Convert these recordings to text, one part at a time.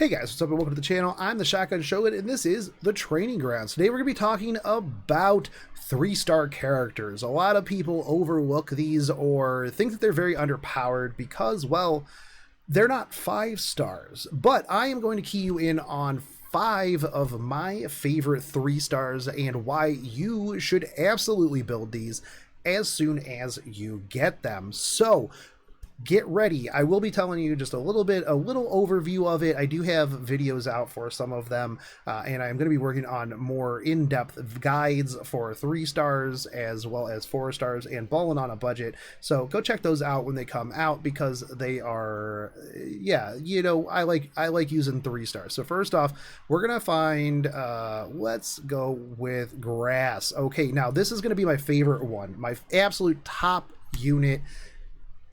Hey guys, what's up and welcome to the channel. I'm the Shogun Shogun and this is the Training Grounds. Today we're going to be talking about 3-star characters. A lot of people overlook these or think that they're very underpowered because, well, they're not 5 stars. But I am going to key you in on 5 of my favorite 3 stars and why you should absolutely build these as soon as you get them. So get ready. I will be telling you just a little overview of it. I do have videos out for some of them, and I'm going to be working on more in-depth guides for 3 stars as well as 4 stars and Ballin on a budget. So go check those out when they come out because they are, yeah, you know, I like using 3 stars. So first off, we're going to find, let's go with Grass. Okay, now this is going to be my favorite one, my absolute top unit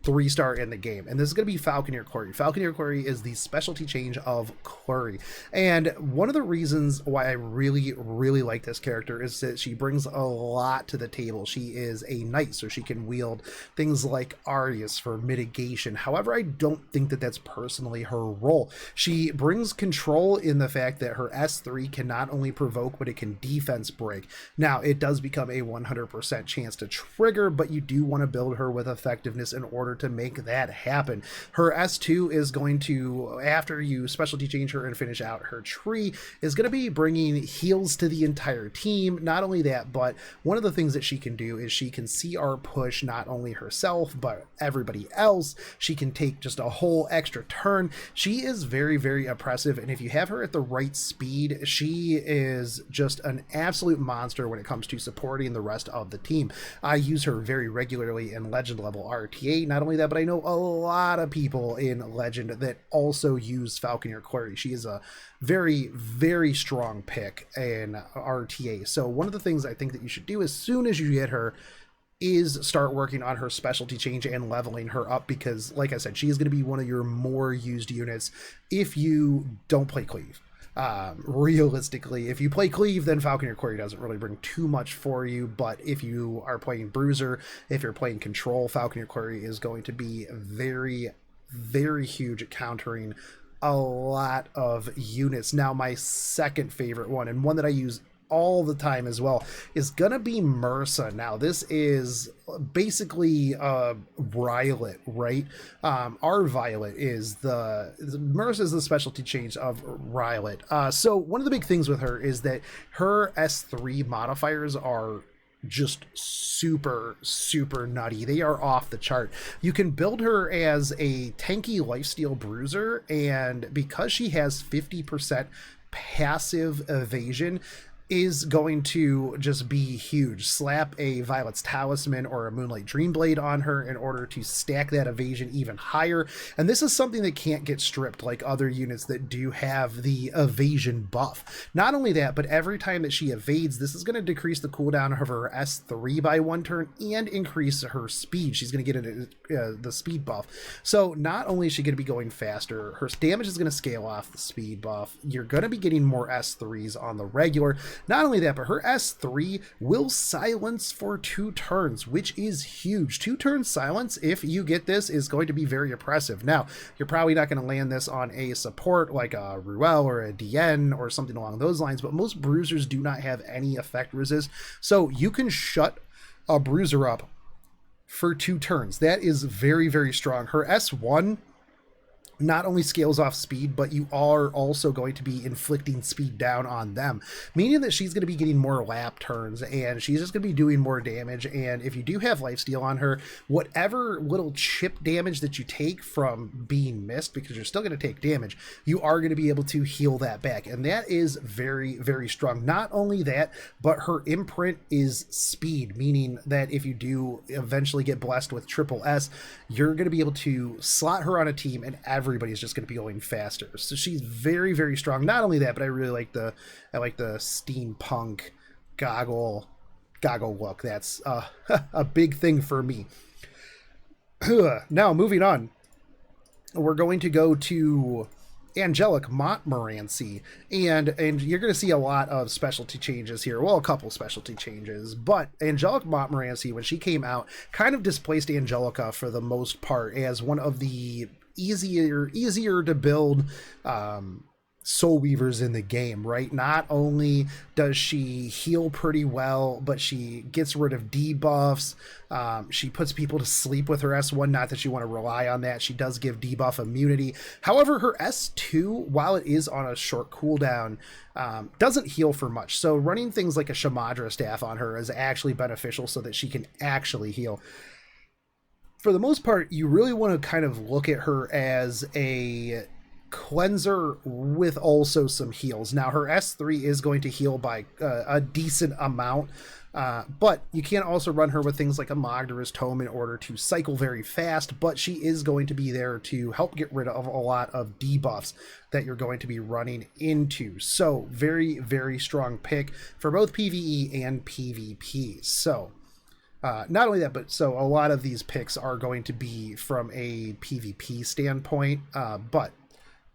3-star in the game, and this is going to be Falconeer Quarry. Falconeer Quarry is the specialty change of Quarry, and one of the reasons why I really like this character is that she brings a lot to the table. She is a knight, so she can wield things like Arius for mitigation. However, I don't think that that's personally her role. She brings control in the fact that her S3 can not only provoke, but it can defense break. Now, it does become a 100% chance to trigger, but you do want to build her with effectiveness in order to make that happen. Her S2 is going to, after you specialty change her and finish out her tree, is going to be bringing heals to the entire team. Not only that, but one of the things that she can do is she can CR push not only herself, but everybody else. She can take just a whole extra turn. She is very oppressive, and if you have her at the right speed, she is just an absolute monster when it comes to supporting the rest of the team. I use her very regularly in legend level RTA. Not only that, but I know a lot of people in Legend that also use Falconeer Quarry. She is a very strong pick in RTA. So one of the things I think that you should do as soon as you get her is start working on her specialty change and leveling her up, because like I said, she is going to be one of your more used units if you don't play Cleave. Realistically, if you play Cleave, then Falconeer Quarry doesn't really bring too much for you, but if you are playing Bruiser, if you're playing Control, Falconeer Quarry is going to be very huge at countering a lot of units. Now, my second favorite one, and one that I use all the time as well, is gonna be MRSA. Now this is basically Violet, right? Our Violet is the MRSA is the specialty change of Violet. So one of the big things with her is that her S3 modifiers are just super nutty. They are off the chart. You can build her as a tanky lifesteal bruiser, and because she has 50% passive evasion, is going to just be huge. Slap a Violet's Talisman or a Moonlight Dreamblade on her in order to stack that evasion even higher. And this is something that can't get stripped like other units that do have the evasion buff. Not only that, but every time that she evades, this is going to decrease the cooldown of her S3 by 1 turn and increase her speed. She's going to get the speed buff. So not only is she going to be going faster, her damage is going to scale off the speed buff. You're going to be getting more S3s on the regular. Not only that, but her S3 will silence for 2 turns, which is huge. 2 turns silence, if you get this, is going to be very oppressive. Now, you're probably not going to land this on a support like a Ruel or a DN or something along those lines, but most bruisers do not have any effect resist, so you can shut a bruiser up for 2 turns. That is very strong. Her S1 not only scales off speed, but you are also going to be inflicting speed down on them, meaning that she's going to be getting more lap turns and she's just going to be doing more damage. And if you do have lifesteal on her, whatever little chip damage that you take from being missed, because you're still going to take damage, you are going to be able to heal that back, and that is very strong. Not only that, but her imprint is speed, meaning that if you do eventually get blessed with triple S, you're going to be able to slot her on a team and everybody's just going to be going faster. So she's very strong. Not only that, but I really like the steampunk goggle look. That's a big thing for me. Now moving on, we're going to go to Angelic Montmorancy, and you're going to see a lot of specialty changes here. Well, a couple specialty changes, but Angelic Montmorancy, when she came out, kind of displaced Angelica for the most part as one of the easier to build soul weavers in the game, right? Not only does she heal pretty well, but she gets rid of debuffs. She puts people to sleep with her S1. Not that you want to rely on that. She does give debuff immunity. However, her S2, while it is on a short cooldown, doesn't heal for much. So running things like a Shamadra staff on her is actually beneficial so that she can actually heal. For the most part, you really want to kind of look at her as a cleanser with also some heals. Now her S3 is going to heal by a decent amount, but you can also run her with things like a Magdaра's Tome in order to cycle very fast, but she is going to be there to help get rid of a lot of debuffs that you're going to be running into. So very, very strong pick for both PvE and PvP. So not only that, but so a lot of these picks are going to be from a PvP standpoint, but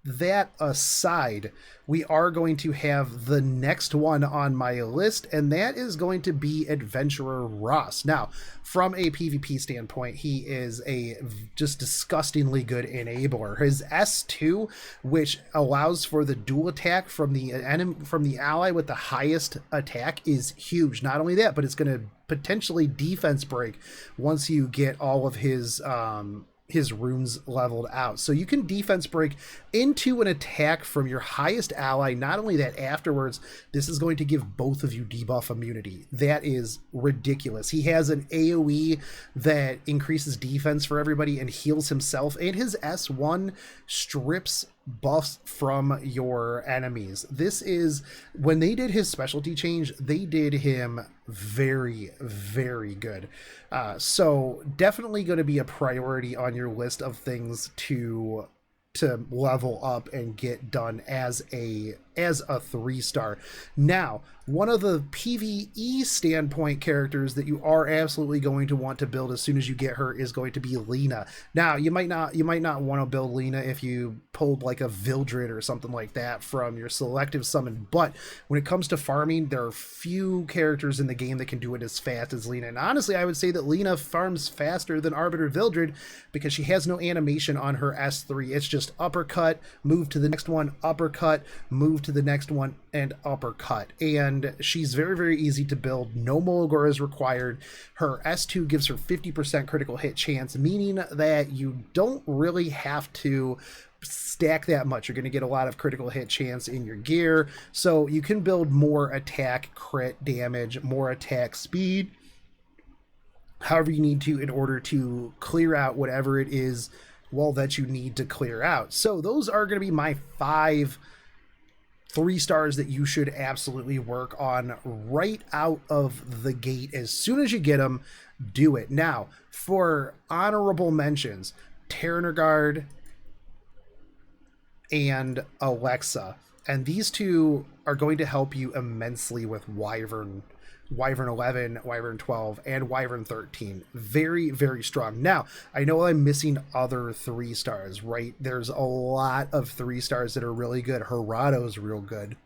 that aside, we are going to have the next one on my list, and that is going to be Adventurer Ross. Now, from a PvP standpoint, he is a just disgustingly good enabler. His S2, which allows for the dual attack from the enemy, from the ally with the highest attack, is huge. Not only that, but it's going to potentially defense break once you get all of his runes leveled out. So you can defense break into an attack from your highest ally. Not only that, afterwards, this is going to give both of you debuff immunity. That is ridiculous. He has an AoE that increases defense for everybody and heals himself, and his S1 strips buffs from your enemies. This is, when they did his specialty change, they did him very, very good. So definitely going to be a priority on your list of things to level up and get done as a 3-star. Now, one of the PvE standpoint characters that you are absolutely going to want to build as soon as you get her is going to be Lena. Now, you might not want to build Lena if you pulled like a Vildred or something like that from your selective summon, but when it comes to farming, there are few characters in the game that can do it as fast as Lena. And honestly, I would say that Lena farms faster than Arbiter Vildred because she has no animation on her S3. It's just uppercut, move to the next one, uppercut, move to the next one, and uppercut. And she's very, very easy to build. No Mulgore is required. Her S2 gives her 50% critical hit chance, meaning that you don't really have to stack that much. You're going to get a lot of critical hit chance in your gear, so you can build more attack crit damage, more attack speed, however you need to, in order to clear out whatever it is, well, that you need to clear out. So those are going to be my 5 3-stars that you should absolutely work on right out of the gate. As soon as you get them, do it. Now, for honorable mentions, Terranagard and Alexa, and these two are going to help you immensely with Wyvern 11, Wyvern 12, and Wyvern 13. Very, very strong. Now, I know I'm missing other 3-stars, right? There's a lot of 3-stars that are really good. Herado's real good.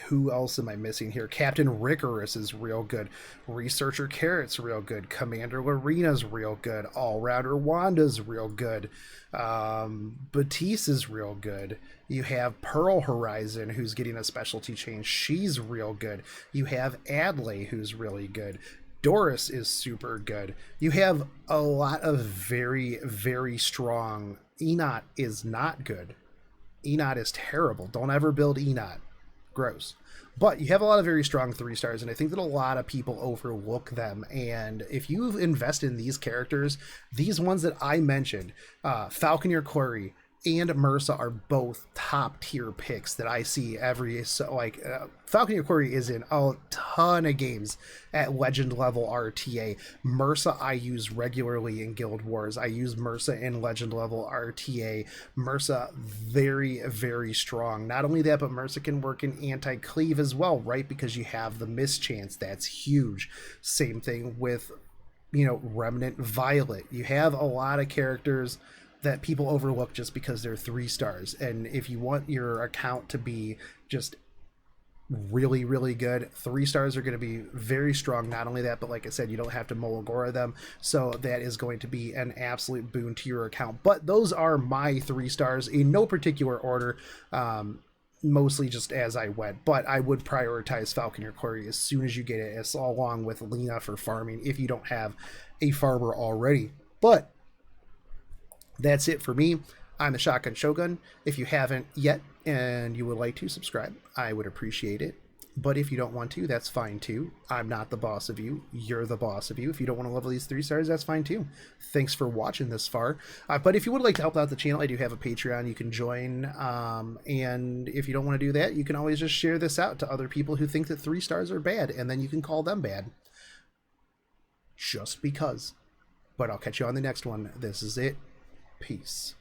Who else am I missing here? Captain Ricorous is real good. Researcher Carrot's real good. Commander Lorena's real good. All-Rounder Wanda's real good. Batiste is real good. You have Pearl Horizon, who's getting a specialty change. She's real good. You have Adley, who's really good. Doris is super good. You have a lot of very, very strong. Enot is not good. Enot is terrible. Don't ever build Enot. Gross. But you have a lot of very strong 3-stars, and I think that a lot of people overlook them. And if you invest in these characters, these ones that I mentioned, Falconeer Quarry and MRSA are both top tier picks that I see every, so like Falconeer Quarry is in a ton of games at legend level RTA. MRSA I use regularly in Guild Wars. I use MRSA in legend level RTA. MRSA very, very strong. Not only that, but MRSA can work in anti-cleave as well, right? Because you have the mischance. That's huge. Same thing with, Remnant Violet. You have a lot of characters that people overlook just because they're 3-stars. And if you want your account to be just really, really good. 3 stars are going to be very strong. Not only that, but like I said, you don't have to Molagora them, so that is going to be an absolute boon to your account. But those are my 3 stars in no particular order, mostly just as I went. But I would prioritize Falconeer Quarry as soon as you get it, along with Lena for farming if you don't have a farmer already. But that's it for me. I'm the Shotgun Shogun. If you haven't yet and you would like to subscribe, I would appreciate it. But if you don't want to, that's fine too. I'm not the boss of you. You're the boss of you. If you don't want to level these 3 stars, that's fine too. Thanks for watching this far. But if you would like to help out the channel, I do have a Patreon you can join. And if you don't want to do that, you can always just share this out to other people who think that 3 stars are bad, and then you can call them bad. Just because. But I'll catch you on the next one. This is it. Peace.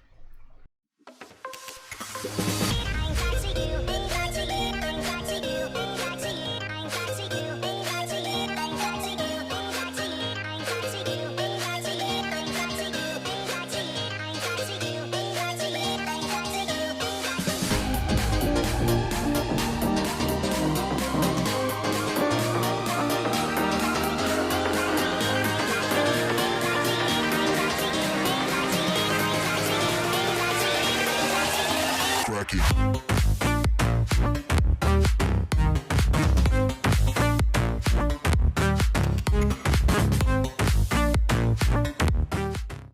Crack it.